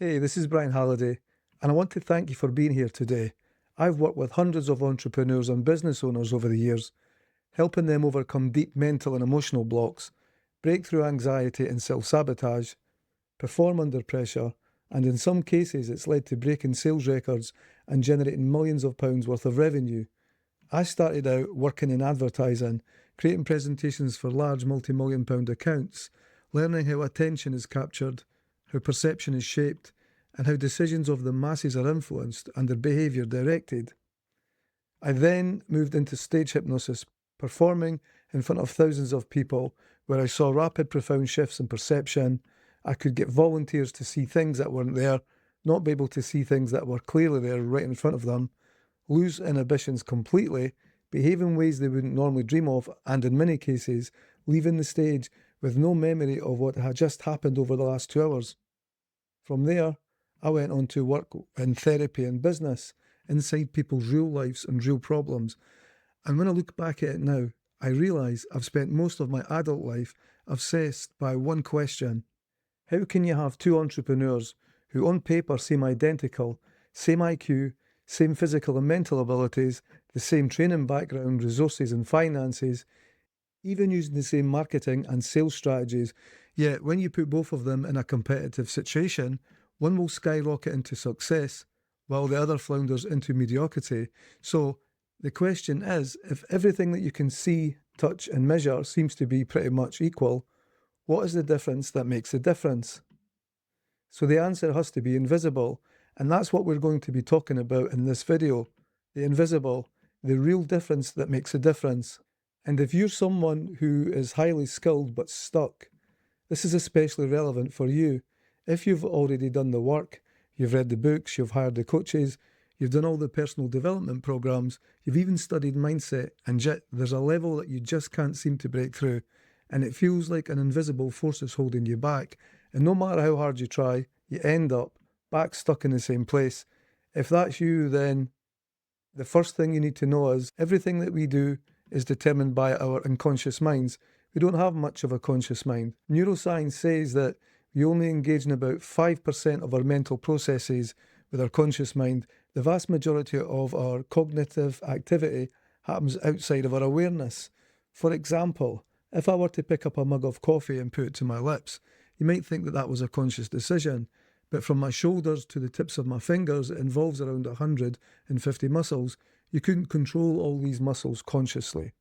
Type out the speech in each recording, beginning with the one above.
Hey, this is Brian Halliday, and I want to thank you for being here today. I've worked with hundreds of entrepreneurs and business owners over the years, helping them overcome deep mental and emotional blocks, break through anxiety and self sabotage, perform under pressure, and in some cases, it's led to breaking sales records and generating millions of pounds worth of revenue. I started out working in advertising, creating presentations for large multi-million pound accounts, learning how attention is captured, how perception is shaped, and how decisions of the masses are influenced and their behaviour directed. I then moved into stage hypnosis, performing in front of thousands of people, where I saw rapid, profound shifts in perception. I could get volunteers to see things that weren't there, not be able to see things that were clearly there right in front of them, lose inhibitions completely, behave in ways they wouldn't normally dream of, and in many cases, leaving the stage with no memory of what had just happened over the last 2 hours. From there, I went on to work in therapy and business, inside people's real lives and real problems. And when I look back at it now, I realise I've spent most of my adult life obsessed by one question. How can you have two entrepreneurs who on paper seem identical, same IQ, same physical and mental abilities, the same training background, resources and finances, even using the same marketing and sales strategies, yet when you put both of them in a competitive situation, one will skyrocket into success while the other flounders into mediocrity. So the question is, if everything that you can see, touch and measure seems to be pretty much equal, what is the difference that makes the difference? So the answer has to be invisible, and that's what we're going to be talking about in this video. The invisible, the real difference that makes a difference. And if you're someone who is highly skilled but stuck, this is especially relevant for you. If you've already done the work, you've read the books, you've hired the coaches, you've done all the personal development programs, you've even studied mindset, and yet there's a level that you just can't seem to break through, and it feels like an invisible force is holding you back. And no matter how hard you try, you end up back stuck in the same place. If that's you, then the first thing you need to know is everything that we do is determined by our unconscious minds. We don't have much of a conscious mind. Neuroscience says that we only engage in about 5% of our mental processes with our conscious mind. The vast majority of our cognitive activity happens outside of our awareness. For example, if I were to pick up a mug of coffee and put it to my lips, you might think that that was a conscious decision. But from my shoulders to the tips of my fingers, it involves around 150 muscles. You couldn't control all these muscles consciously.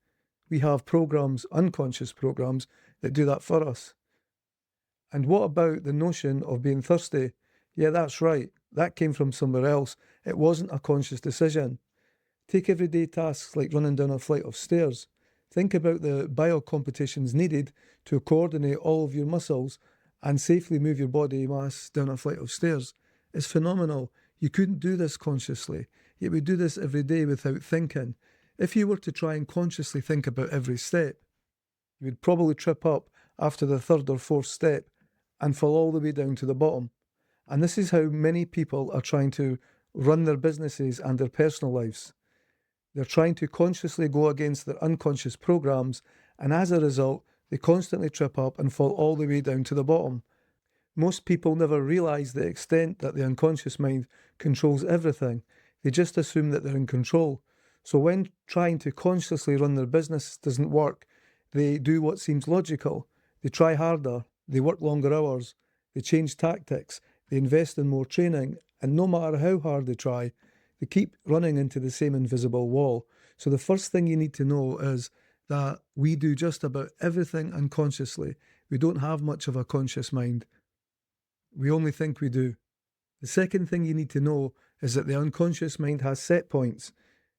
We have programs, unconscious programs, that do that for us. And what about the notion of being thirsty? Yeah, that's right. That came from somewhere else. It wasn't a conscious decision. Take everyday tasks like running down a flight of stairs. Think about the bio competitions needed to coordinate all of your muscles and safely move your body mass down a flight of stairs. It's phenomenal. You couldn't do this consciously, yet we do this every day without thinking. If you were to try and consciously think about every step, you would probably trip up after the third or fourth step and fall all the way down to the bottom. And this is how many people are trying to run their businesses and their personal lives. They're trying to consciously go against their unconscious programs, and as a result, they constantly trip up and fall all the way down to the bottom. Most people never realize the extent that the unconscious mind controls everything. They just assume that they're in control. So when trying to consciously run their business doesn't work, they do what seems logical. They try harder, they work longer hours, they change tactics, they invest in more training, and no matter how hard they try, they keep running into the same invisible wall. So the first thing you need to know is that we do just about everything unconsciously. We don't have much of a conscious mind. We only think we do. The second thing you need to know is that the unconscious mind has set points.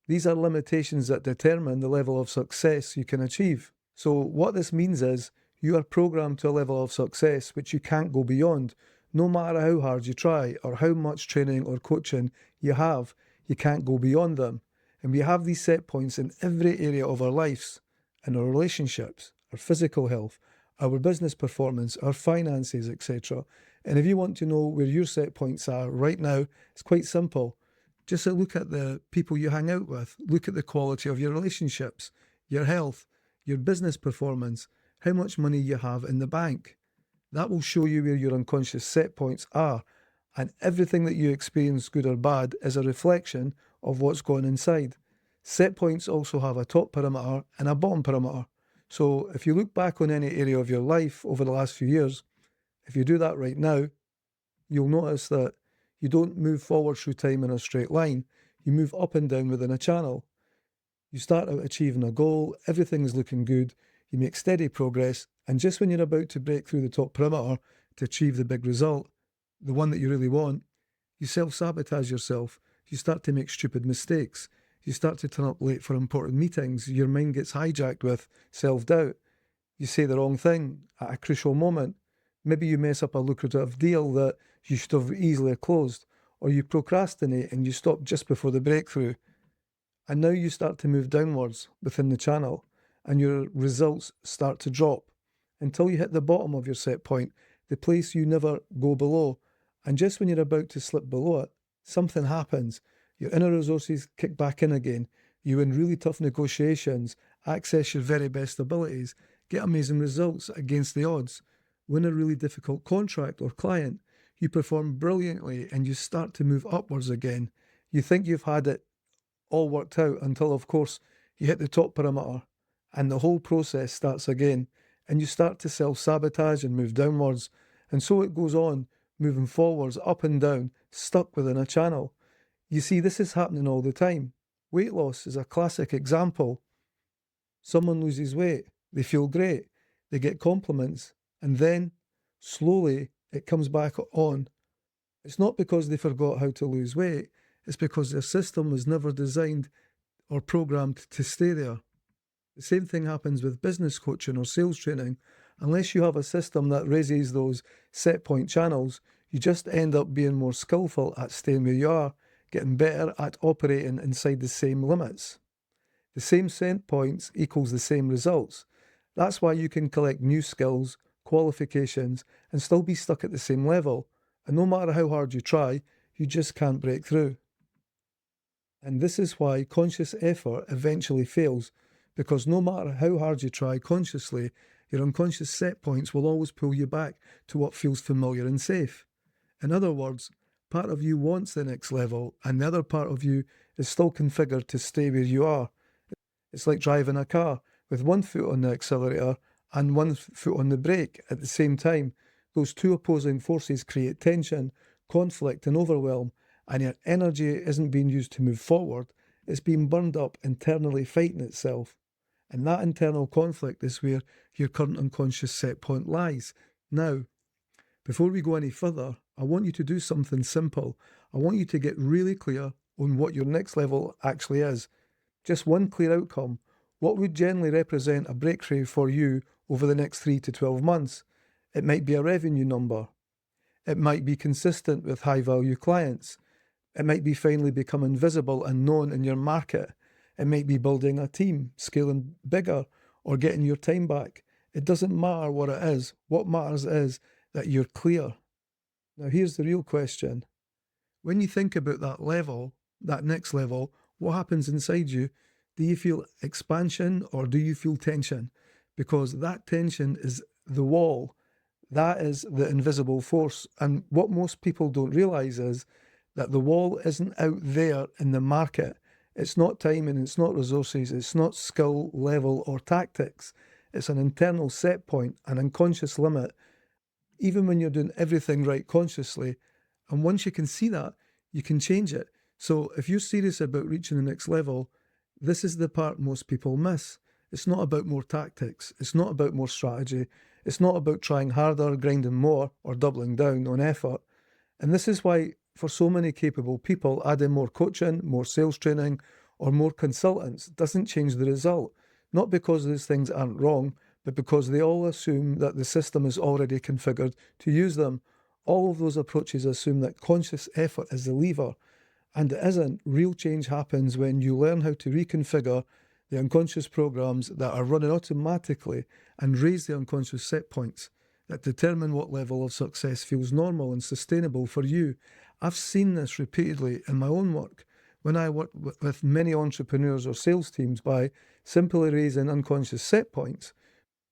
These are limitations that determine the level of success you can achieve. So what this means is you are programmed to a level of success which you can't go beyond. No matter how hard you try or how much training or coaching you have, you can't go beyond them. And we have these set points in every area of our lives, in our relationships, our physical health, our business performance, our finances, etc. And if you want to know where your set points are right now, it's quite simple. Just look at the people you hang out with, look at the quality of your relationships, your health, your business performance, how much money you have in the bank. That will show you where your unconscious set points are. And everything that you experience, good or bad, is a reflection of what's going inside. Set points also have a top parameter and a bottom parameter. So if you look back on any area of your life over the last few years, if you do that right now, you'll notice that you don't move forward through time in a straight line. You move up and down within a channel. You start out achieving a goal, everything is looking good, you make steady progress, and just when you're about to break through the top perimeter to achieve the big result, the one that you really want, you self-sabotage yourself. You start to make stupid mistakes. You start to turn up late for important meetings. Your mind gets hijacked with self-doubt. You say the wrong thing at a crucial moment. Maybe you mess up a lucrative deal that you should have easily closed, or you procrastinate and you stop just before the breakthrough. And now you start to move downwards within the channel, and your results start to drop until you hit the bottom of your set point, the place you never go below. And just when you're about to slip below it, something happens. Your inner resources kick back in again. You win really tough negotiations, access your very best abilities, get amazing results against the odds, win a really difficult contract or client. You perform brilliantly and you start to move upwards again. You think you've had it all worked out until, of course, you hit the top perimeter and the whole process starts again and you start to self-sabotage and move downwards. And so it goes on, moving forwards, up and down, stuck within a channel. You see, this is happening all the time. Weight loss is a classic example. Someone loses weight, they feel great, they get compliments, and then, slowly, it comes back on. It's not because they forgot how to lose weight, it's because their system was never designed or programmed to stay there. The same thing happens with business coaching or sales training. Unless you have a system that raises those set point channels, you just end up being more skillful at staying where you are, getting better at operating inside the same limits. The same set points equals the same results. That's why you can collect new skills, qualifications, and still be stuck at the same level. And no matter how hard you try, you just can't break through. And this is why conscious effort eventually fails, because no matter how hard you try consciously, your unconscious set points will always pull you back to what feels familiar and safe. In other words, part of you wants the next level, and the other part of you is still configured to stay where you are. It's like driving a car with one foot on the accelerator and one foot on the brake at the same time. Those two opposing forces create tension, conflict, and overwhelm, and your energy isn't being used to move forward, it's being burned up internally fighting itself. And that internal conflict is where your current unconscious set point lies. Now, before we go any further, I want you to do something simple. I want you to get really clear on what your next level actually is. Just one clear outcome. What would generally represent a breakthrough for you over the next 3 to 12 months? It might be a revenue number. It might be consistent with high-value clients. It might be finally becoming visible and known in your market. It might be building a team, scaling bigger, or getting your time back. It doesn't matter what it is. What matters is that you're clear. Now, here's the real question. When you think about that level, that next level, what happens inside you? Do you feel expansion or do you feel tension? Because that tension is the wall. That is the invisible force. And what most people don't realize is that the wall isn't out there in the market. It's not timing, it's not resources, it's not skill level or tactics. It's an internal set point, an unconscious limit, even when you're doing everything right consciously. And once you can see that, you can change it. So if you're serious about reaching the next level, this is the part most people miss. It's not about more tactics. It's not about more strategy. It's not about trying harder, grinding more, or doubling down on effort. And this is why, for so many capable people, adding more coaching, more sales training, or more consultants doesn't change the result. Not because these things aren't wrong, but because they all assume that the system is already configured to use them. All of those approaches assume that conscious effort is the lever, and it isn't. Real change happens when you learn how to reconfigure the unconscious programs that are running automatically and raise the unconscious set points that determine what level of success feels normal and sustainable for you. I've seen this repeatedly in my own work when I work with many entrepreneurs or sales teams by simply raising unconscious set points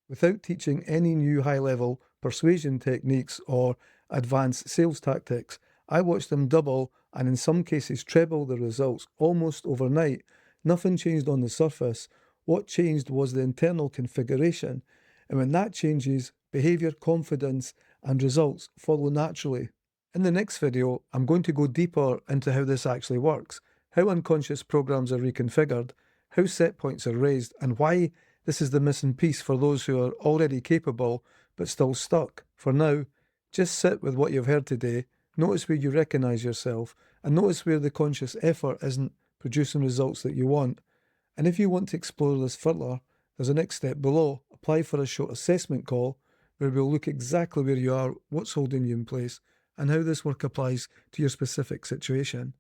without teaching any new high-level persuasion techniques or advanced sales tactics. I watched them double and in some cases treble the results almost overnight. Nothing changed on the surface. What changed was the internal configuration. And when that changes, behavior, confidence, and results follow naturally. In the next video, I'm going to go deeper into how this actually works, how unconscious programs are reconfigured, how set points are raised, and why this is the missing piece for those who are already capable but still stuck. For now, just sit with what you've heard today, notice where you recognize yourself, and notice where the conscious effort isn't producing results that you want. And if you want to explore this further, there's a next step below. Apply for a short assessment call where we'll look exactly where you are, what's holding you in place, and how this work applies to your specific situation.